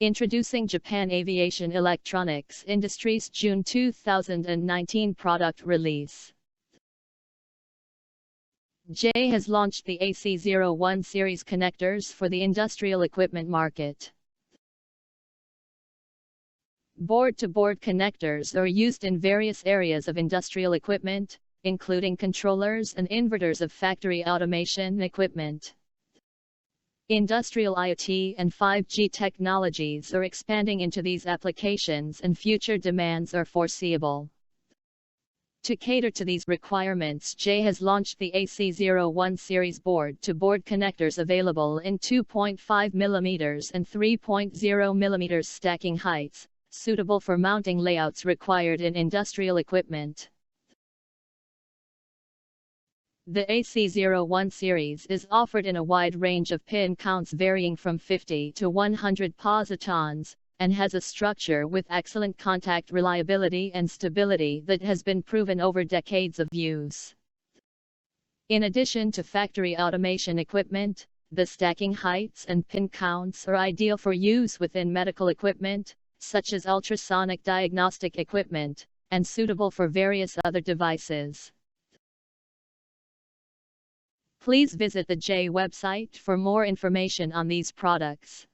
Introducing Japan Aviation Electronics Industries June 2019 product release. J has launched the AC01 series connectors for the industrial equipment market. Board-to-board connectors are used in various areas of industrial equipment, including controllers and inverters of factory automation equipment. Industrial IoT and 5G technologies are expanding into these applications, and future demands are foreseeable. To cater to these requirements, J has launched the AC01 series board-to-board connectors available in 2.5 mm and 3.0 mm stacking heights, suitable for mounting layouts required in industrial equipment. The AC01 series is offered in a wide range of pin counts varying from 50 to 100 positons, and has a structure with excellent contact reliability and stability that has been proven over decades of use. In addition to factory automation equipment, the stacking heights and pin counts are ideal for use within medical equipment, such as ultrasonic diagnostic equipment, and suitable for various other devices. Please visit the J website for more information on these products.